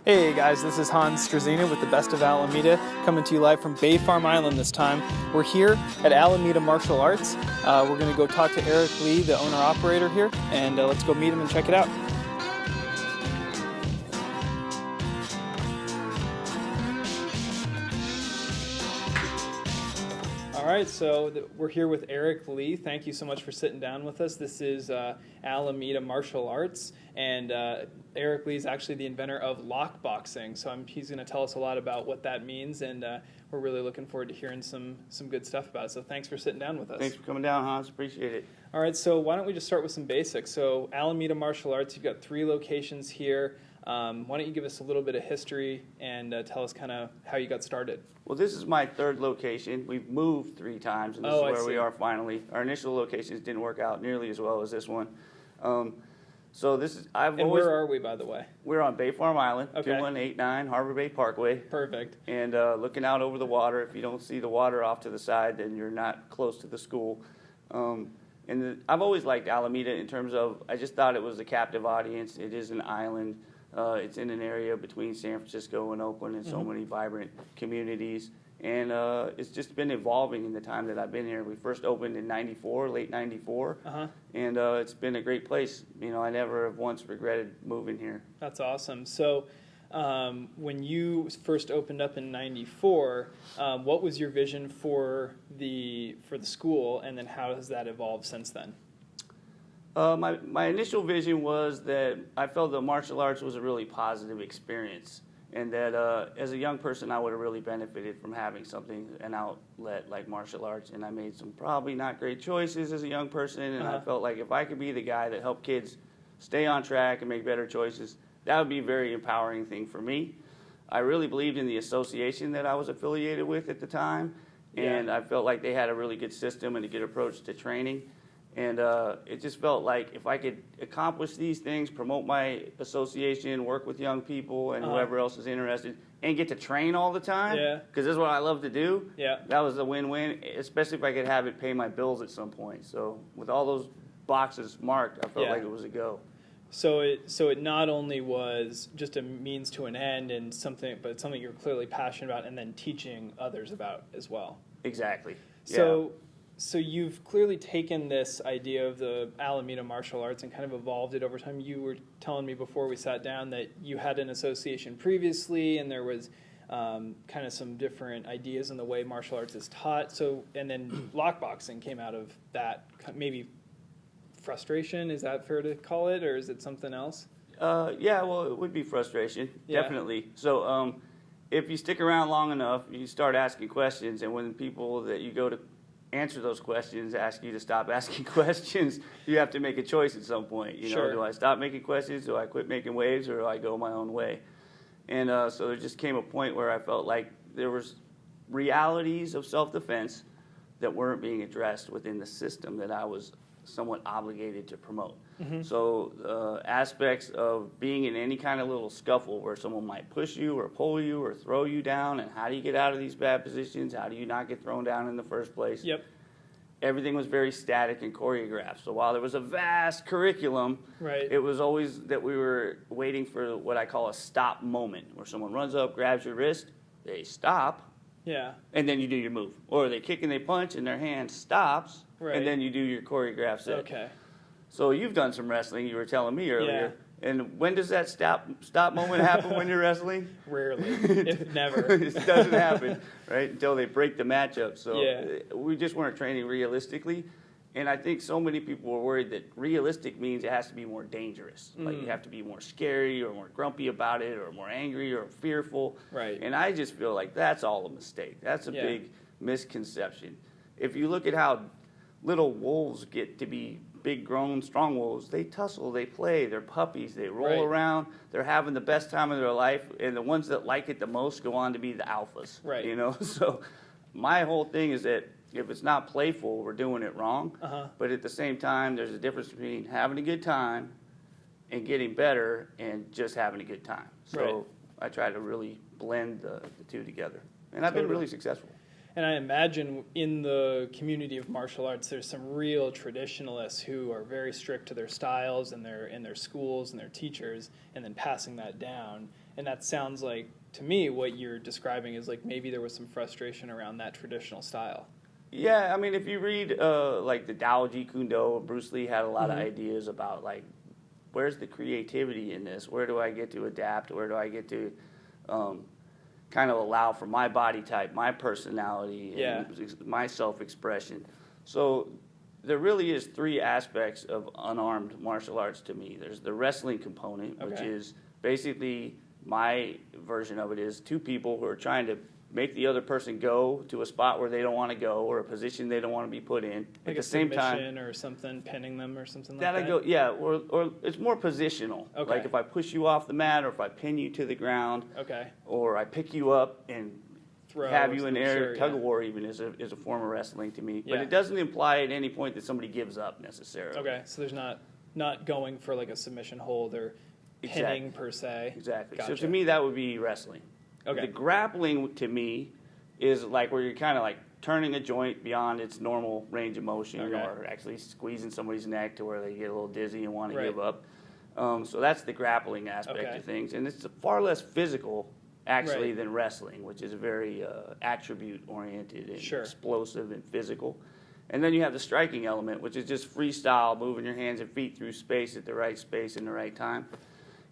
Hey guys, this is Hans Strazina with the Best of Alameda, coming to you live from Bay Farm Island this time. We're here at Alameda Martial Arts. We're going to go talk to Erik Lee, the owner-operator here, and let's go meet him and check it out. All right, so we're here with Erik Lee. Thank you so much for sitting down with us. This is Alameda Martial Arts, and Erik Lee is actually the inventor of LockBoxing. So he's going to tell us a lot about what that means, and we're really looking forward to hearing some good stuff about it. So thanks for sitting down with us. Thanks for coming down, Hans. Appreciate it. All right, so why don't we just start with some basics. So Alameda Martial Arts, you've got 3 locations here. Why don't you give us a little bit of history and tell us kind of how you got started? Well, this is my 3rd location. We've moved 3 times, and this is where we are finally. Our initial locations didn't work out nearly as well as this one. So this is where are we, by the way? We're on Bay Farm Island, Okay. 2189 Harbor Bay Parkway. Perfect. And looking out over the water. If you don't see the water off to the side, then you're not close to the school. I've always liked Alameda in terms of, I just thought it was a captive audience. It is an island. It's in an area between San Francisco and Oakland and so many vibrant communities. And it's just been evolving in the time that I've been here. We first opened in '94, late '94, and it's been a great place. You know, I never have once regretted moving here. That's awesome. So when you first opened up in '94, what was your vision for the school, and then how has that evolved since then? My initial vision was that I felt that martial arts was a really positive experience, and that as a young person I would have really benefited from having an outlet like martial arts. And I made some probably not great choices as a young person, and I felt like if I could be the guy that helped kids stay on track and make better choices, that would be a very empowering thing for me. I really believed in the association that I was affiliated with at the time, and I felt like they had a really good system and a good approach to training. And it just felt like if I could accomplish these things, promote my association, work with young people and whoever else is interested, and get to train all the time, because this is what I love to do, that was a win-win, especially if I could have it pay my bills at some point. So with all those boxes marked, I felt like it was a go. So it not only was just a means to an end and something, but it's something you're clearly passionate about and then teaching others about as well. Exactly. So you've clearly taken this idea of the Alameda Martial Arts and kind of evolved it over time. You were telling me before we sat down that you had an association previously, and there was kind of some different ideas in the way martial arts is taught. So, and then LockBoxing came out of that. Maybe frustration, is that fair to call it, or is it something else? Yeah, well, it would be frustration, definitely. So if you stick around long enough, you start asking questions, and when people that you go to answer those questions ask you to stop asking questions, you have to make a choice at some point. You know, do I stop making questions? Do I quit making waves? Or do I go my own way? And so there just came a point where I felt like there was realities of self-defense that weren't being addressed within the system that I was somewhat obligated to promote. So aspects of being in any kind of little scuffle where someone might push you or pull you or throw you down, and how do you get out of these bad positions? How do you not get thrown down in the first place? Everything was very static and choreographed. So while there was a vast curriculum, it was always that we were waiting for what I call a stop moment, where someone runs up, grabs your wrist, they stop, and then you do your move. Or they kick and they punch and their hand stops, and then you do your choreographed set. So you've done some wrestling, you were telling me earlier. And when does that stop moment happen when you're wrestling? Rarely, if never. It doesn't happen, right, until they break the matchup. So we just weren't training realistically. And I think so many people were worried that realistic means it has to be more dangerous. Like you have to be more scary or more grumpy about it or more angry or fearful. And I just feel like that's all a mistake. That's a big misconception. If you look at how little wolves get to be big, grown, strong wolves, they tussle, they play, they're puppies, they roll around, they're having the best time of their life, and the ones that like it the most go on to be the alphas. You know, so my whole thing is that if it's not playful, we're doing it wrong. But at the same time, there's a difference between having a good time and getting better and just having a good time. So I try to really blend the two together, and I've been really successful. And I imagine in the community of martial arts, there's some real traditionalists who are very strict to their styles and their schools and their teachers, and then passing that down. And that sounds like, to me, what you're describing is like maybe there was some frustration around that traditional style. Yeah, I mean, if you read like the Tao Jeet Kune Do, Bruce Lee had a lot of Mhm. ideas about like, where's the creativity in this? Where do I get to adapt? Where do I get to kind of allow for my body type, my personality, Yeah. and my self-expression? So there really is three aspects of unarmed martial arts to me. There's the wrestling component, which Okay. is basically my version of it is two people who are trying to make the other person go to a spot where they don't want to go or a position they don't want to be put in. Like At the a same time, submission or something, pinning them or something like that that? I go, yeah, or it's more positional. Okay. Like if I push you off the mat or if I pin you to the ground Okay. or I pick you up and Throw have you or in something, air, sure, tug yeah. of war even is a form of wrestling to me. But Yeah. it doesn't imply at any point that somebody gives up necessarily. Okay, so there's not going for like a submission hold or Exactly. pinning per se. Exactly. Gotcha. So to me, that would be wrestling. Okay. The grappling to me is like where you're kind of like turning a joint beyond its normal range of motion Okay. or actually squeezing somebody's neck to where they get a little dizzy and want to Right. give up. So that's the grappling aspect Okay. of things. And it's far less physical actually Right. than wrestling, which is very attribute oriented and Sure. explosive and physical. And then you have the striking element, which is just freestyle, moving your hands and feet through space at the right space in the right time.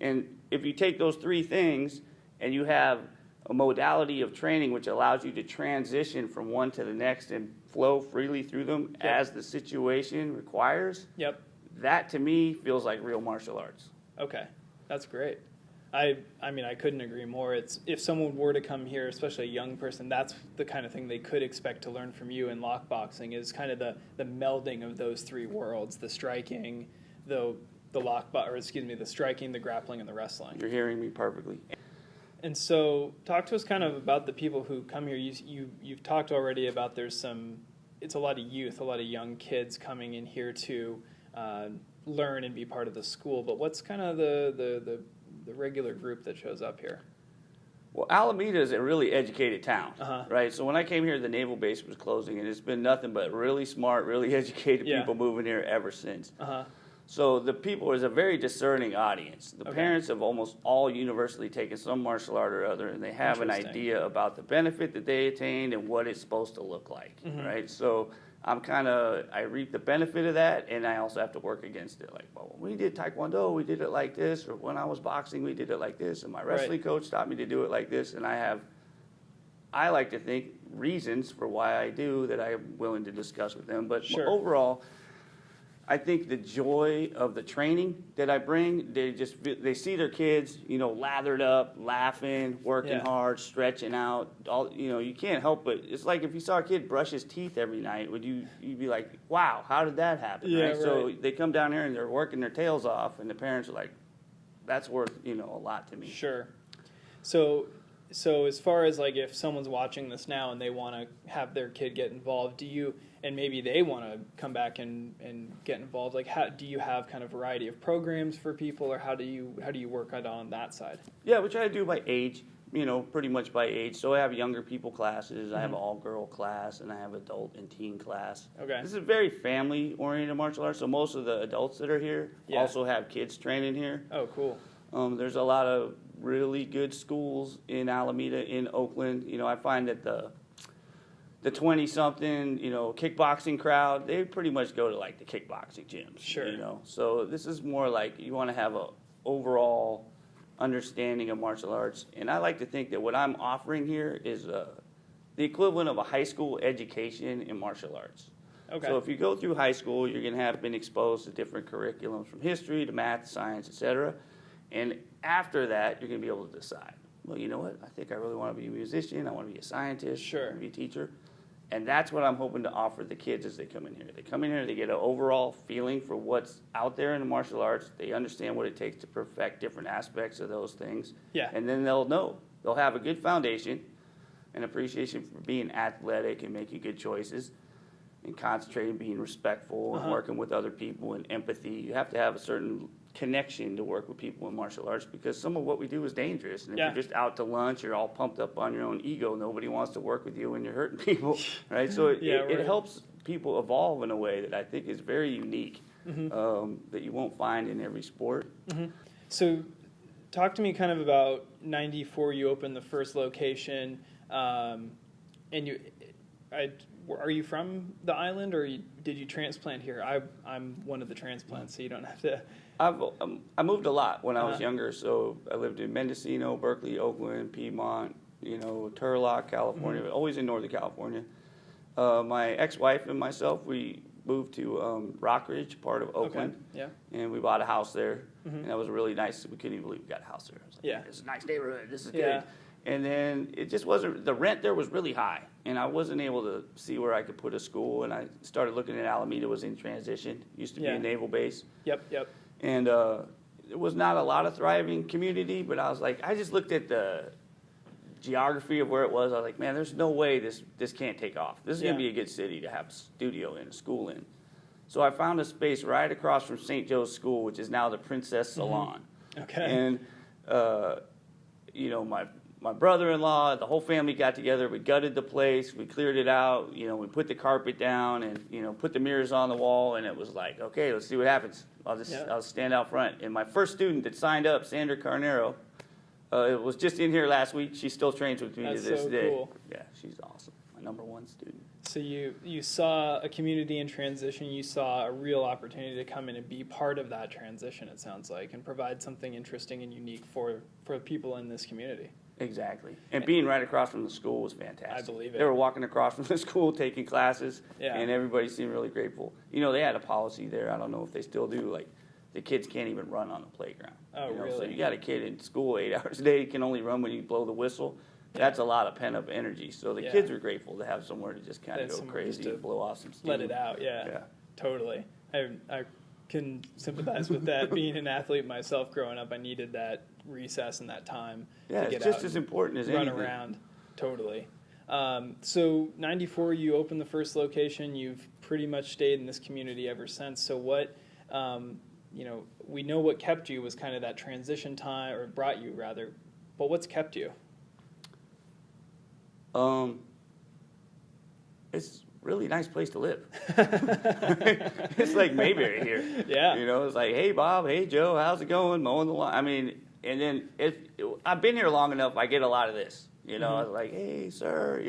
And if you take those three things and you have a modality of training which allows you to transition from one to the next and flow freely through them Yep. as the situation requires, Yep. that to me feels like real martial arts. Okay. That's great. I mean, I couldn't agree more. It's if someone were to come here, especially a young person, that's the kind of thing they could expect to learn from you in lockboxing is kind of the melding of those three worlds, the striking, the the striking, the grappling, and the wrestling. You're hearing me perfectly. And so, talk to us kind of about the people who come here. You've talked already about it's a lot of youth, a lot of young kids coming in here to learn and be part of the school. But what's kind of the regular group that shows up here? Well, Alameda is a really educated town, Uh-huh. right? So when I came here, the naval base was closing, and it's been nothing but really smart, really educated Yeah. people moving here ever since. Uh-huh. So the people is a very discerning audience. The Okay. parents have almost all universally taken some martial art or other, and they have an Interesting. idea about the benefit that they attained and what it's supposed to look like, Mhm. right? So I reap the benefit of that, and I also have to work against it. Like, well, when we did Taekwondo, we did it like this, or when I was boxing, we did it like this, and my wrestling coach taught me to do it like this, and I like to think, reasons for why I do that I'm willing to discuss with them. But Sure. overall, I think the joy of the training that I bring, they see their kids, lathered up, laughing, working Yeah. hard, stretching out. You can't help but it's like if you saw a kid brush his teeth every night, you'd be like, wow, how did that happen? Yeah, So right. they come down here and they're working their tails off, and the parents are like, that's worth a lot to me. Sure. So as far as like if someone's watching this now and they want to have their kid get involved, and maybe they want to come back and get involved, like how do you have kind of variety of programs for people, or how do you work on that side? Yeah, we try to do by age, pretty much by age. So I have younger people classes, I have Mhm. an all-girl class, and I have adult and teen class. Okay. This is very family-oriented martial arts, so most of the adults that are here Yeah. also have kids training here. Oh, cool. There's a lot of really good schools in Alameda, in Oakland. I find that the 20-something, kickboxing crowd, they pretty much go to like the kickboxing gyms. Sure. So this is more like you want to have a overall understanding of martial arts. And I like to think that what I'm offering here is the equivalent of a high school education in martial arts. Okay. So if you go through high school, you're going to have been exposed to different curriculums from history to math, science, etc. And after that, you're going to be able to decide, well, you know what? I think I really want to be a musician. I want to be a scientist. Sure. I want to be a teacher. And that's what I'm hoping to offer the kids as they come in here. They come in here, they get an overall feeling for what's out there in the martial arts. They understand what it takes to perfect different aspects of those things. Yeah. And then they'll know. They'll have a good foundation, an appreciation for being athletic and making good choices, and concentrating, being respectful, and Uh-huh. working with other people, and empathy. You have to have a certain connection to work with people in martial arts, because some of what we do is dangerous. And if Yeah. you're just out to lunch, you're all pumped up on your own ego, nobody wants to work with you when you're hurting people, right? So it helps people evolve in a way that I think is very unique, that you won't find in every sport. So talk to me kind of about 94, you opened the first location, and are you from the island, or did you transplant here? I'm one of the transplants, so you don't have to. I moved a lot when I was younger, so I lived in Mendocino, Berkeley, Oakland, Piedmont, Turlock, California, but always in Northern California. My ex-wife and myself, we moved to Rockridge, part of Oakland, and we bought a house there, and that was really nice. We couldn't even believe we got a house there. I was like, this is a nice neighborhood, this is good. And then it just wasn't, the rent there was really high, and I wasn't able to see where I could put a school, and I started looking at Alameda. Was in transition, used to be a naval base. And there was not a lot of thriving community, but I was like, I just looked at the geography of where it was. I was like, man, there's no way this can't take off. This is going to be a good city to have a studio in, a school in. So I found a space right across from St. Joe's School, which is now the Princess Salon. And, my brother-in-law, the whole family got together. We gutted the place. We cleared it out. We put the carpet down and, put the mirrors on the wall. And it was like, okay, let's see what happens. I'll stand out front. And my first student that signed up, Sandra Carnero, it was just in here last week. She still trains with me to this day. Cool. Yeah, she's awesome. My #1 student. So you saw a community in transition. You saw a real opportunity to come in and be part of that transition, it sounds like, and provide something interesting and unique for people in this community. Exactly. And being right across from the school was fantastic. I believe it. They were walking across from the school taking classes, and everybody seemed really grateful. They had a policy there. I don't know if they still do. Like, the kids can't even run on the playground. Oh, really? So you got a kid in school 8 hours a day, can only run when you blow the whistle. That's a lot of pent-up energy. So the kids are grateful to have somewhere to just kind of go crazy and blow off some steam. Let it out, totally. I can sympathize with that. Being an athlete myself growing up, I needed that recess and that time to get it's just as important as run anything. Around. Totally. So 94, you opened the first location. You've pretty much stayed in this community ever since. So what, we know what kept you was kind of that transition time, or brought you rather, but what's kept you? It's a really nice place to live. It's like Mayberry here. Yeah. It's like, hey, Bob, hey, Joe, how's it going? Mowing the lawn. I mean, and then I've been here long enough, I get a lot of this. I was like, hey, sir,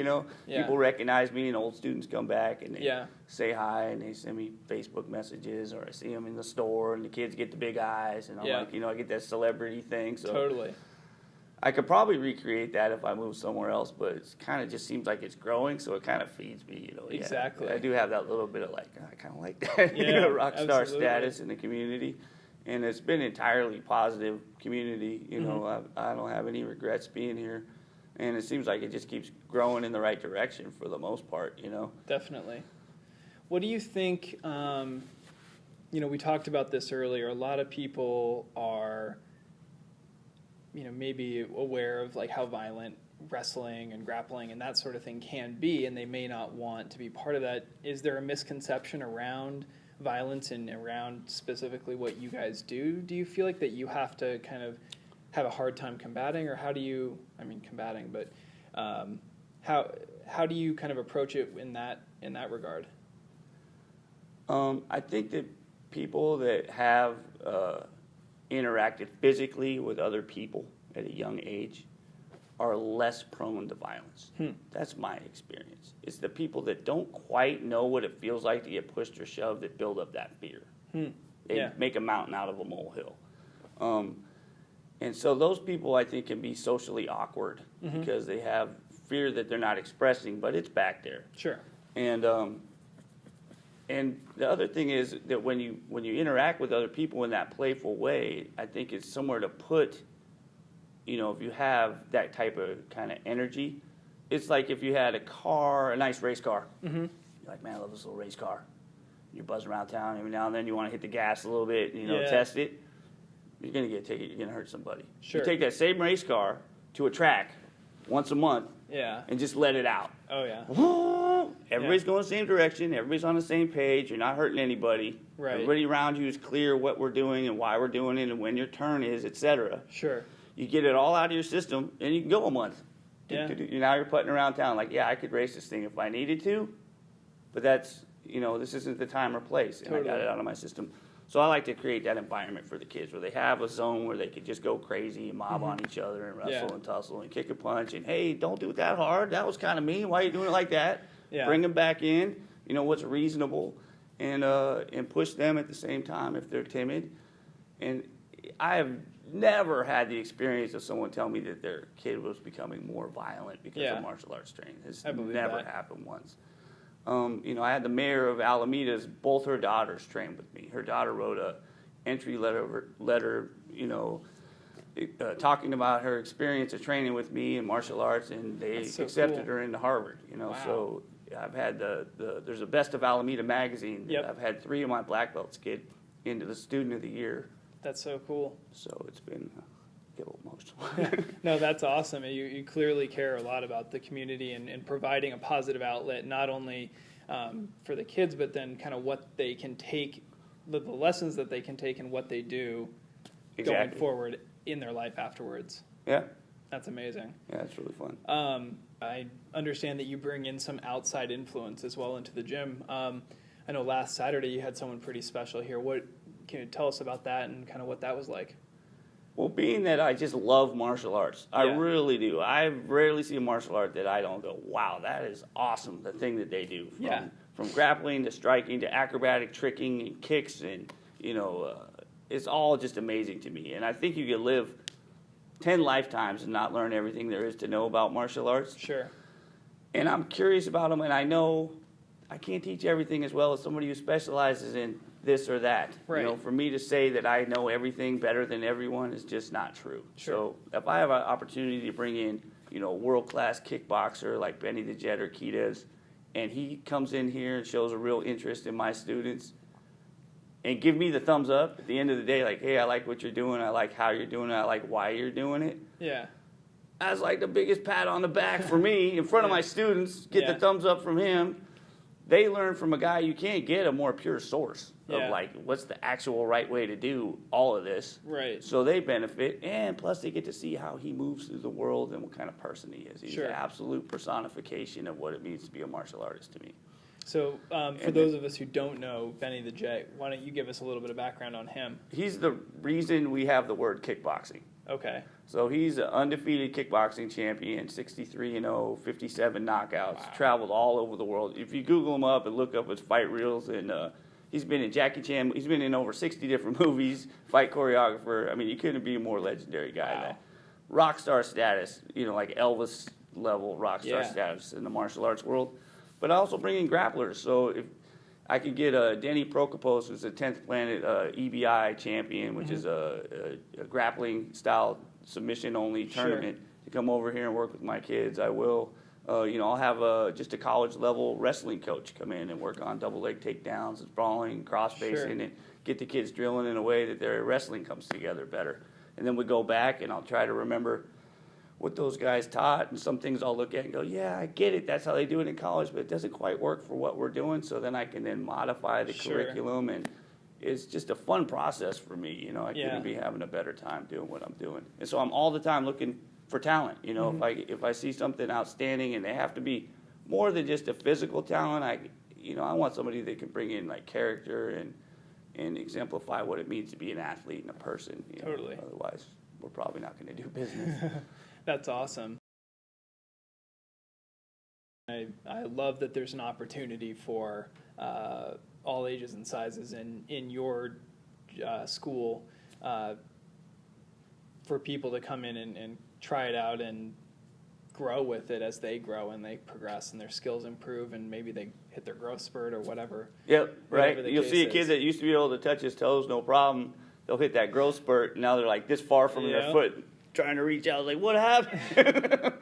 people recognize me, and old students come back and they say hi, and they send me Facebook messages, or I see them in the store, and the kids get the big eyes, and I'm like, I get that celebrity thing. So totally. I could probably recreate that if I moved somewhere else, but it kind of just seems like it's growing, so it kind of feeds me, Exactly. I do have that little bit of like, I kind of like that, rock star status in the community, and it's been entirely positive community. I don't have any regrets being here, and it seems like it just keeps growing in the right direction for the most part. Definitely. What do you think? We talked about this earlier. A lot of people are, maybe aware of like how violent wrestling and grappling and that sort of thing can be, and they may not want to be part of that. Is there a misconception around violence and around specifically what you guys do? Do you feel like that you have to kind of have a hard time combating, or how do you, combating, but how do you kind of approach it in that regard? I think that people that have interacted physically with other people at a young age are less prone to violence. That's my experience. It's the people that don't quite know what it feels like to get pushed or shoved that build up that fear. They make a mountain out of a molehill. And so those people, I think, can be socially awkward because they have fear that they're not expressing, but it's back there. Sure. And the other thing is that when you interact with other people in that playful way, I think it's somewhere to put, if you have that type of kind of energy, it's like if you had a nice race car. You're like, man, I love this little race car. You buzz around town every now and then. You want to hit the gas a little bit, test it. You're going to get a ticket. You're going to hurt somebody. Sure. You take that same race car to a track once a month, Yeah. and just let it out. Oh, yeah. Everybody's going the same direction. Everybody's on the same page. You're not hurting anybody. Right. Everybody around you is clear what we're doing and why we're doing it and when your turn is, etc. Sure. You get it all out of your system, and you can go a month. Yeah. Now you're putting around town like, yeah, I could race this thing if I needed to, but that's, this isn't the time or place, and Totally. I got it out of my system. So I like to create that environment for the kids where they have a zone where they could just go crazy and mob on each other and wrestle and tussle and kick a punch and, hey, don't do it that hard. That was kind of mean. Why are you doing it like that? Yeah. Bring them back in, what's reasonable, and push them at the same time if they're timid. And I have never had the experience of someone tell me that their kid was becoming more violent because of martial arts training. It's never happened once. I had the mayor of Alameda's, both her daughters trained with me. Her daughter wrote a entry letter, talking about her experience of training with me in martial arts, and they accepted her into Harvard. Wow. So I've had there's a Best of Alameda magazine. Yep. I've had 3 of my black belts get into the Student of the Year. That's so cool. So it's been get a little emotional. No, that's awesome. You clearly care a lot about the community and providing a positive outlet, not only for the kids, but then kind of what they can take, the lessons that they can take and what they do going forward in their life afterwards. Yeah. That's amazing. Yeah, it's really fun. I understand that you bring in some outside influence as well into the gym. I know last Saturday you had someone pretty special here. What can you tell us about that and kind of what that was like? Well, being that I just love martial arts, I really do. I rarely see a martial art that I don't go, wow, that is awesome, the thing that they do. From grappling to striking to acrobatic tricking and kicks, and, it's all just amazing to me. And I think you could live 10 lifetimes and not learn everything there is to know about martial arts. Sure. And I'm curious about them, and I know I can't teach everything as well as somebody who specializes in this or that. Right. For me to say that I know everything better than everyone is just not true. Sure. So if I have an opportunity to bring in, world-class kickboxer like Benny the Jet or Urquidez, and he comes in here and shows a real interest in my students and give me the thumbs up at the end of the day, like, hey, I like what you're doing, I like how you're doing it, I like why you're doing it. Yeah. That's like the biggest pat on the back for me in front of my students, get the thumbs up from him. They learn from a guy you can't get a more pure source of like what's the actual right way to do all of this. Right. So they benefit, and plus they get to see how he moves through the world and what kind of person he is. He's an absolute personification of what it means to be a martial artist to me. So for those of us who don't know Benny the Jet, why don't you give us a little bit of background on him? He's the reason we have the word kickboxing. Okay. So he's an undefeated kickboxing champion, 63-0, 57 knockouts, traveled all over the world. If you Google him up and look up his fight reels, and he's been in Jackie Chan, he's been in over 60 different movies, fight choreographer. I mean, you couldn't be a more legendary guy than that. Rock star status, like Elvis level rock star status in the martial arts world. But I also bring in grapplers. So if I could get Denny Prokopos, who's a 10th Planet EBI champion, which is a grappling style submission-only tournament, to come over here and work with my kids, I will. I'll have just a college-level wrestling coach come in and work on double-leg takedowns, brawling, cross-facing, and get the kids drilling in a way that their wrestling comes together better. And then we go back, and I'll try to remember what those guys taught, and some things I'll look at and go, yeah, I get it, that's how they do it in college, but it doesn't quite work for what we're doing, so then I can then modify the curriculum, and it's just a fun process for me, I couldn't be having a better time doing what I'm doing. And so I'm all the time looking for talent, if I see something outstanding, and they have to be more than just a physical talent, I want somebody that can bring in like character and exemplify what it means to be an athlete and a person. Totally. Otherwise, we're probably not going to do business. That's awesome. I love that there's an opportunity for all ages and sizes in your school for people to come in and try it out and grow with it as they grow and they progress and their skills improve and maybe they hit their growth spurt or whatever. Yep, right. Whatever You'll see a kid that used to be able to touch his toes, no problem. They'll hit that growth spurt, and now they're like this far from their foot, trying to reach out. Like, what happened?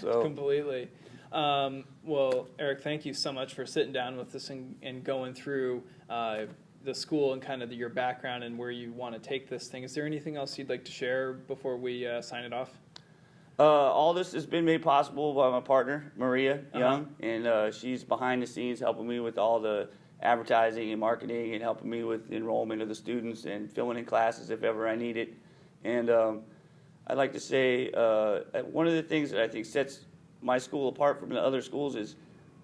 So completely. Well, Erik, thank you so much for sitting down with us and going through the school and kind of your background and where you want to take this thing. Is there anything else you'd like to share before we sign it off? All this has been made possible by my partner, Maria Young, Uh-huh. and she's behind the scenes helping me with all the advertising and marketing and helping me with enrollment of the students and filling in classes if ever I need it. And I'd like to say one of the things that I think sets my school apart from the other schools is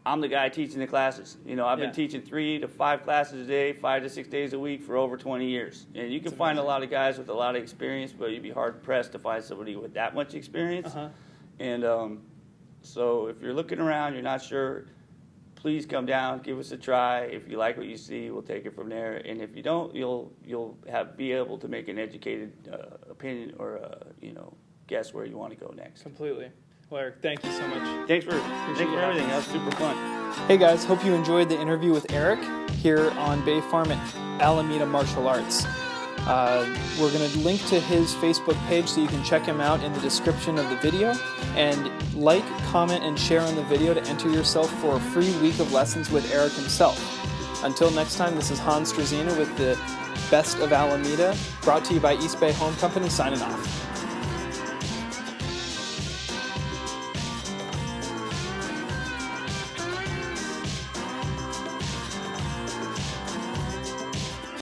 I'm the guy teaching the classes. You know, I've been teaching 3 to 5 classes a day, 5 to 6 days a week for over 20 years. And you can find a lot of guys with a lot of experience, but you'd be hard pressed to find somebody with that much experience. Uh-huh. And so if you're looking around, you're not sure, please come down, give us a try. If you like what you see, we'll take it from there. And if you don't, you'll be able to make an educated opinion or guess where you want to go next. Completely. Well, Eric, thank you so much. Thanks for everything. That was super fun. Hey guys, hope you enjoyed the interview with Eric here on Bay Farm at Alameda Martial Arts. We're going to link to his Facebook page so you can check him out in the description of the video. And like, comment, and share on the video to enter yourself for a free week of lessons with Eric himself. Until next time, this is Hans Struzina with the Best of Alameda, brought to you by East Bay Home Company, signing off.